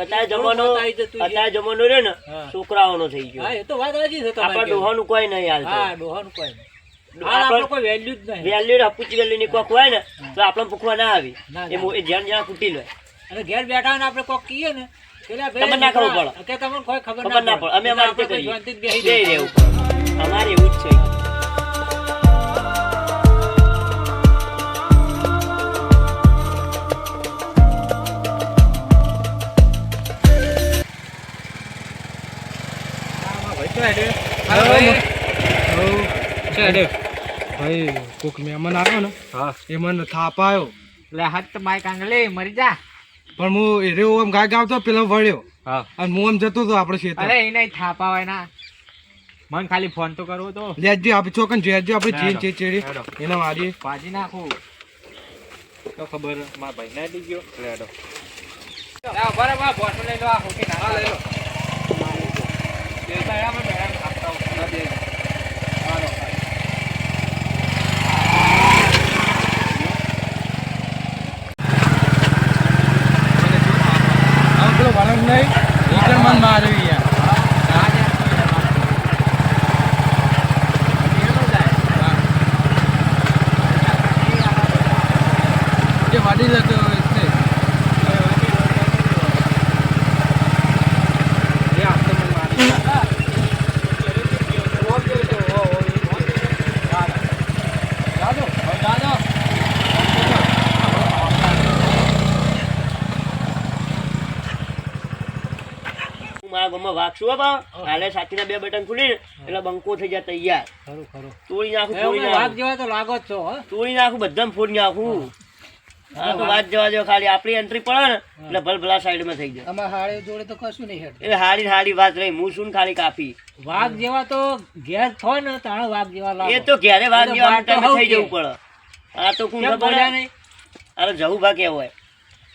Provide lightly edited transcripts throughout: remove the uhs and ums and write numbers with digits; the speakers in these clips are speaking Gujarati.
અત્યારે જમાનો રે ને છોકરાઓનો થઈ ગયો. હા એ તો વાત સાચી છે. આપણા ડોહાનું કોઈ નહીં હાલ. હા ડોહાનું કોઈ નહીં. આપણે કોઈ વેલ્યુ જ નહીં. વેલ્યુ હપુચી વેલ્યુ ની કોક હોય ને તો આપણે પૂછવા ના આવી. એ જ્યાં જ્યાં કૂટી લે અને ઘેર બેઠા ને આપણે કોક કહીએ ને તમને ના ખબર પડે કે તમને કોઈ ખબર ના પડે. અમે અમારી રીતે કરીએ. અમારે એવું જ છે. ભાઈ કોક મહેમાન આવ્યો ને એ મને થાપ આવ્યો એટલે હાથ તો માય કાંગલી મરી જા. પણ હું એ રેવો આમ ગાય ગાવતો પેલો વળ્યો અને હું આમ જતો હતો આપણે ખેતર. અરે એને થાપ આવે ના મન ખાલી ફોન તો કરવો તો લેજો આપણે ચોકન જેજો આપણે ચીન છે ચેડી એના મારી પાજી નાખું તો ખબર મારા ભાઈ ના દી ગયો લેડો બરાબર બોટલ લઈ લો આ હોકી ના લઈ લો દેતા આમાં મેડમ આપતા હું ના દે હાલો આપણો વળંગ નહીં એકર મન મારવી યાર વાડી જતો એટલે વાગશું હાલે સાચી ના 2 બટન ખુલી એટલે બંકો થઈ જાય તૈયાર. ખરું ખરું તોડી નાખું વાગ જેવા તો લાગો જ છો તોડી નાખું બધા ફોડી નાખું. હા તો વાત જવા દો ખાલી આપણી એન્ટ્રી પડે ને એટલે ભલભલા સાઈડ માં થઈ જાય. અમાર હાડી જોડે તો કશું નહીં હેડ એટલે હાડી વાત રહી હું શું ખાલી કાપી વાઘ જેવા તો ઘેર થોય ને તાણે વાઘ જેવા લાગે. એ તો ઘેરે વાઘ જેવા ટાઈમે થઈ જવું પડે. આ તો કોણ ખબર નહીં. અરે જવું ભા કેવું હોય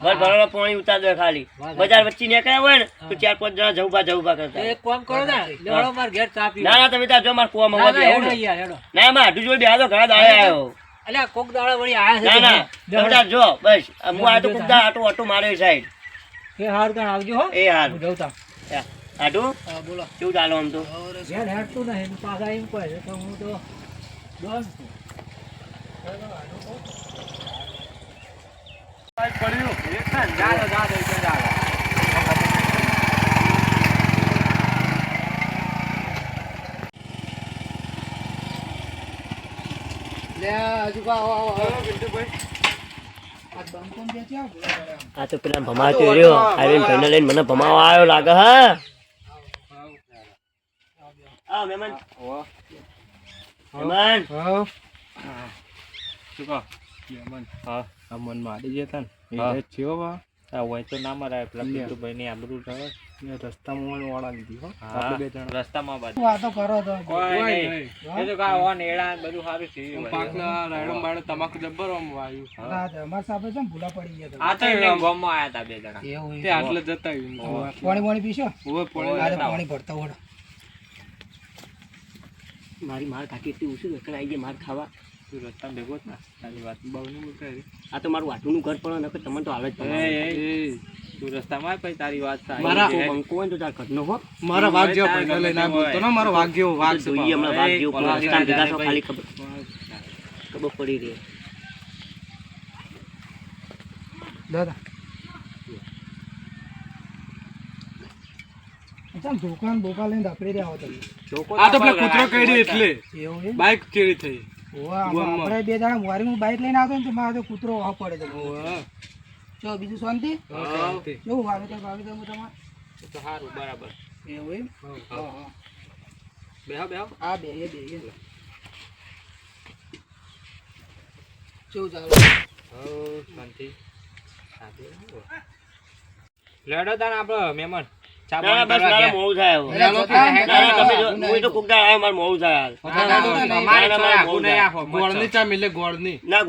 ભરભરા પાણી ઉતાર દે ખાલી બજાર વચ્ચે નીકળ્યા હોય ને તો 4-5 જણા જવું ભા કરતા. એક કામ કરો ને લેવડો માર ઘેર ચા પી. ના તમે ત્યાં જો માર કુવા માં હેડો યાર હેડો. ના માં આડું જોઈ બેહા તો ઘણા દાડે આવ્યો. અલ્યા કોક દાડા વળી આયા છે. ના બેટા જો બસ હું આ તો કોક દા આટો મારે સાઈડ એ હાર કણ આવજો હો. એ હાર હું જઉં તા આટુ હા બોલો કેવું ચાલો આમ તો ઘેર હેડતું નહીં પાછા એમ કહે છે તો હું તો દોન છું. પડ્યું ચાલો ચાલો ચાલો આ તો પેલા ભમાતો રહ્યો આવીને ભાઈને લઈને મને ભમાવા આવ્યો લાગે. હા આ મહેમાન મહેમાન શું કહો મહેમાન હા મન મારી જતા ને એ થયો બા હોય તો ના મરાય પેલા પિન્ટુભાઈ ની આબરૂ રહે રસ્તામાં વાળા લીધી હો આપણે 2 જણા રસ્તામાં બાજુ વાતો કરો તો કોઈ નહીં એ તો કા ઓન એડા બધું સારું છે પાકના રાયડો બાયડો તમાકુ જબ્બર આમ વાયુ હા અમાર સાહેબ છે ભૂલા પડી ગયા આ તો એમને ગામમાં આયા તા 2 જણા એવું તે આટલે જતા પાણી પીશો ઓય પાણી ભરતા ઓડ મારી માર કાકી એટલી ઓછી વેકણ આવી ગઈ માર ખાવા તું રસ્તા ભેગો જ ના તારી વાત બહુ નહીં બોલતા આ તો મારું વાટુનું ઘર પણ નકર તમને તો હાલ જ તું રસ્તામાં પછી તારી વાત થાય મારા બંકો હોય તો તાર ઘરનો હો મારા વાઘ જેવો પૈનો લઈને આ બોલતો ને મારો વાઘ જેવો વાઘ છે જોઈએ હમણાં વાઘ જેવો પણ રસ્તા ભેગા તો ખાલી ખબર પડી રહી દાદા દુકાન બોકા લઈને દાપડી રહ્યા હતો. આ તો પેલો કૂતરો કઈડી એટલે બાઈક ચેડી થઈ આપણે 2 દાડા મોરી હું બાઈક લઈને આવતો ને તો મારો કૂતરો વાહ પડે તો ચો બીજું શાંતિ કેવું વાવેતર તમારે તો સારું બરાબર એવું એમ હા બેહો હા બે કેવું ચાલો શાંતિ લેડો તાન આપણો મહેમાન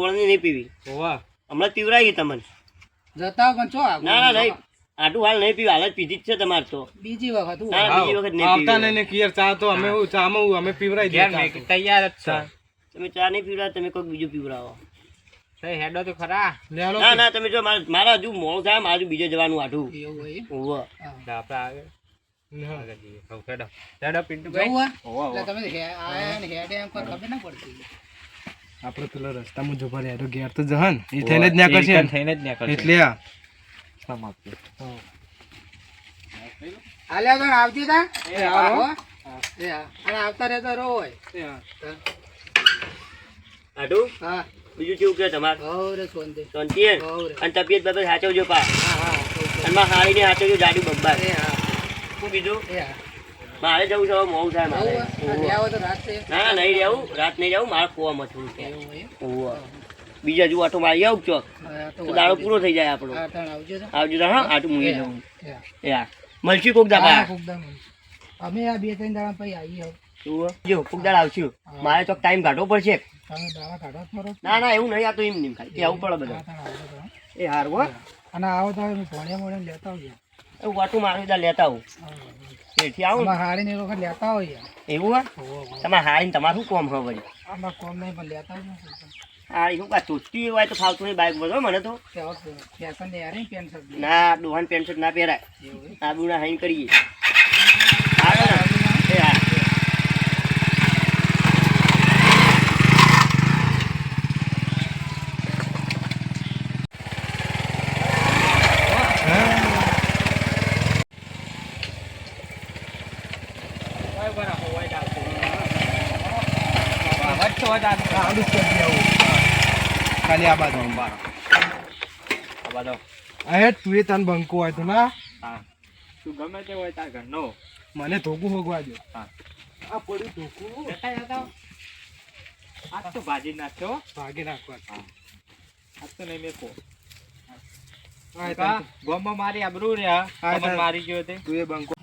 ગોળની નહીં પીવી હમણાં પીવરાઈ ગઈ તમને જતા પણ છો ના નહીં આટલું હાલ નહીં પીવી હાલ જ પીધી જ છે તમારે તો બીજી વખત બીજી વખત નહીં આવતા નહીં કિયર ચા તો અમે ચામાં અમે પીવરાઈ દઈએ તૈયાર જ છે તમે ચા નહીં પીવડાવો તમે કોઈક બીજું પીવડાવો હેડો તો ખરા લે હાલો. ના ના તમે જો મારા હજુ મોડું થાય મારે હજુ બીજે જવાનું આઠું એવું હોય ઓવો આપણે આગળ હા. આગળ જઈએ હેડો હેડો પિન્ટુ જવું ભાઈ હોય એટલે તમે આયા ને હેડે એમ કોઈ ખબર ના પડતી આપણે પેલો રસ્તામાં જો ભલે હેડો ઘેર તો જહન ઈ થઈને જ ન્યા કરશે થઈને જ નીકળશે એટલે આ સમાપ્ત હાલ્યા તો આવતી તા એ આવો. હો. એ હા અને આવતા રહેતા રહો હોય આઠું હા બીજું કેવું કે તમારે હો રે સોનથી શાંતિ હે? હો રે અને તબિયત બાબત સાચવજો પા હા હા અને મારા હારીને સાચવજો જાડી બબ્બા એ હા શું બીજું એ હા મારે જવું છે હવે મોડું થાય મારે જવું હોય ઓવો. આવો તો રાત છે ના ના નહીં રહેવું રાત નહીં જવું મારે કુવામાં થોડું છે એવું હોય ઓવો. બીજા હજુ આટો મારી આવું ચોક હા તો દાડો પૂરો થઈ જાય આપણો હા તાણ આવજો તો આવજો તો હા આટું મૂકી જવું એ હા. એ હા મળશું કોક દાડા હા કોકદમ અમે આ 2-3 દાડા પછી આવીએ હવે. જો કોક દાડા આવશું મારે ચોક ટાઈમ કાઢવો પડશે તમે દાડા કાઢો જ ખરો ના ના એવું નહીં આ તો એમ નહીં ખાલી કે આવું પડે હા બધા તાણ આવજો તો હો. એ હારું હો અને આવો તો ભણ્યા મોડે લેતા આવજો એવું વાટું મારું ત્યાં લેતા આવું એથી આવું ને. આમાં હાડીને એ વખત લેતા હોય એવું હે તમારે હારીને તમારે શું કોમ હોય વળી આમાં કોમ નહીં પણ લેતા હોય ને હારી શું કાંઈ તોચતી હોય તો ફાવતું નહીં બાઇક બધો મને તો ફેશન ને યાર પેન્ટ શર્ટ ના ડોહાન પેન્ટ શર્ટ ના પહેરાય એવું આબુના હાઈન કરીએ હાલો ને એ હા ખાલી આ બાજુ અહે તું એ તને બંકો હોય તો ના તું ગમે તે હોય તાર ઘરનો મને ધોકું હોગવા દે હા. આ પડ્યું ધોકું આજ તો ભાજી નાખ્યો ભાગી નાખવા આજ તો નહીં મેકો હા, તાન ગોમમાં મારી આબરૂ રહ્યા હા, તમને તાન. મારી ગયો તે તું એ બંકો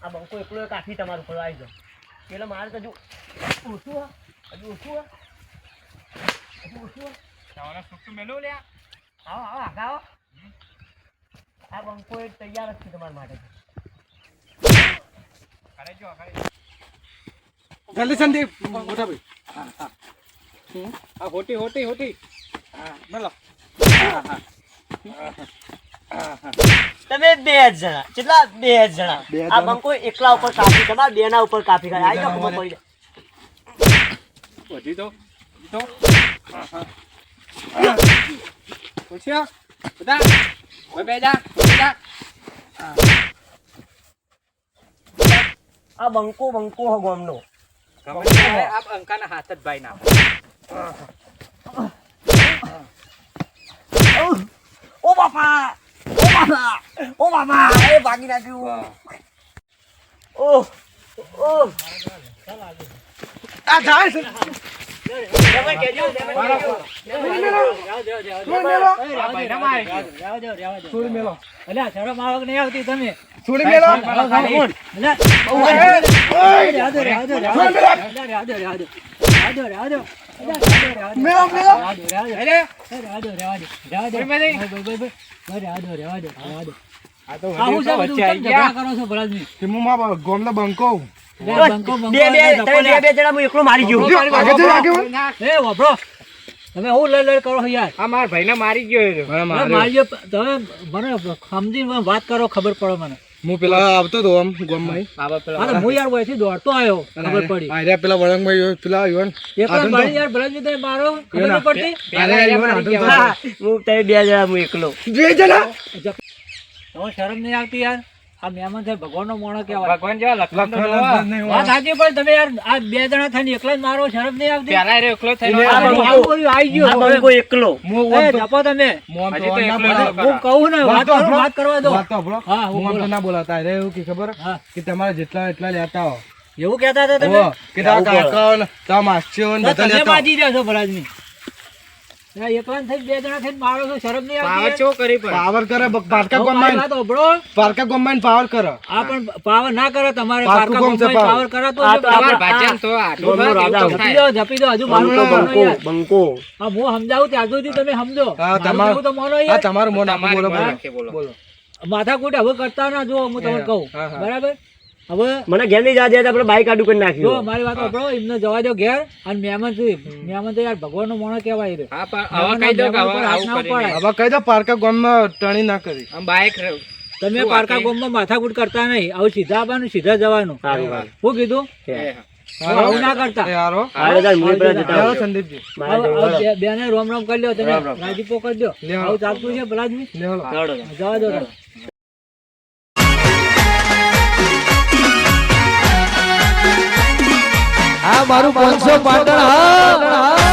આ બંકો એકલો કાફી તમારું ઉપર આવી જાઓ એટલે મારે તો હજુ ઓછું હજુ ઓછું હજુ ઓછું મેલો લ્યા આવો આવો આગા આવો આ બંકો એક તૈયાર જ છે તમારા માટે જલ્દી સંદીપ મોટા ભાઈ હા હોટી હોટી હોટી હા મેલો તમે બે જ જણા કેટલા બે જ જણા બે આ જણા. બંકો એકલા ઉપર કાફી તમારે બે ના ઉપર કાફી ખાય આવી જાઓ ખબર પડી જાય વધી તો પૂછ્યા બધા ઓય બેજા આ બંકો બંકો હો ગામનો આપ અંકાના હાથ જ ભાઈ ના ઓ બાપા ઓ બાપા એ ભાગી નાખ્યું ઓ ઓ આ જાય છે તમે કેજો છોડી મેલો અલ્યા શરમ આવક નહીં આવતી તમે છોડી મેલો મેલો મેલો આ તો વચ્ચે આવી ગયા કે હું માં ગોમનો બંકો બે જણા હું એકલો મારી ગયો આગળ જઈ આગળ તમે હું લઈ કરો છો યાર આ મારા ભાઈને મારી ગયો એ રહ્યો. મારી તમે મને સમજીને વાત કરો ખબર પડે મને હું પેલા આવતો તો આમ ગોમમાં આવા પેલા અરે હું યાર વયથી દોડતો આવ્યો ખબર પડી આર્યા પેલા વળંગભાઈ પેલા યુવાન એકલા મારી યાર ભલે તમે મારો ખબર નહીં પડતી અરે યુવાન આટલું તો હું તમે બે જણા હું એકલો બે જણા તમે શરમ નહીં આવતી યાર આ મહેમાન છે ભગવાનનો મોણો કહેવાય ભગવાન જેવા લખન તો જોવા. લખન નહીં વાત સાચી પણ તમે યાર આ બે જણા થઈને એકલા જ મારો શરમ નહીં આવતી પેલા એ રહ્યો એકલો થઈને એટલે આ આવ્યો. આવું બધું આવી આ ગયું બંકો એકલો હું એ આમ તો- જપો તમે હું આમ તો હજી તો ના એકલો બોલાતા. હું કહું ને વાત વાત તો કરો, વાત કરવા દો વાત તો સાંભળો. હા, હું હું આમ તો બોલો. ના બોલાતા અરે એવું કે ખબર હા. કે તમારે જેટલા એટલા લેતા હો એવું કહેતા હતા તમે કે તારા કાકાઓ ને તારા માસીઓ ને તો બધા તમે લેતા બાજી રહ્યા છો ભલાદમી આ એકલા ને થઈને બે જણા થઈને મારો છો, શરમ નહીં પાવર આવતી ચો કરી પણ પાવર કરે પારકા હવે મારી ગોમાઈન વાત સાંભળો. પાવર કરે આ પણ પાવર ના કરે તમારે પારકું પારકા કોમ છે ગોમમાં પાવર? પાવર કરાતો આ હશે. તો તમાર આપણે ભાજ્યામ તો આટલું ગોમનો ભાગ રાજા. એવું તો જપી થાય. દો હજુ મારું તો માનો યાર. બંકો હા હું સમજાવું ત્યાં સુધી તમે સમજો. હા, મારું તમારું- કેવું તો માનો હા યાર. તમારું મોન આપો, બોલો તમારી બોલો વાત છે, બોલો. બોલો માથાકૂટ હવે કરતા ના જો હું તમને કહું હા, હા. બરાબર. હવે મને ઘેર નહીં જવા દે તો આપણે બાઈક આડું કરી જો નાખ્યું મારી વાત સાંભળો, એમને જવા દો ઘેર. અને મહેમાન છે, મહેમાન તો યાર ભગવાન નો મોણો કહેવાય રે. હા પણ હવે કહી દો કે હવે આવું કરી નહીં. હવે કહી દો પારકા ગામમાં ટણી ના કરી. આમ બાઈક તમે શું પારકા વાંકે? ગોમમાં માથાકૂટ કરતા નહીં. આવું સીધા આવવાનું, સીધા જવાનું. સારું સારું શું કીધું? આવું ના કરતા. એ હારો હાલો તાર મુએ પેલા જતા લેવો આવો. સંદીપજી બેને રોમ રોમ કરી લ્યો તમે, રામ રામ. રાજીપો કરી દો. લેવો. આવું ચાલતું છે ભલાદમી? લેવો ચાલો. જવા દો તમે. આ મારું 500 પાટણ હા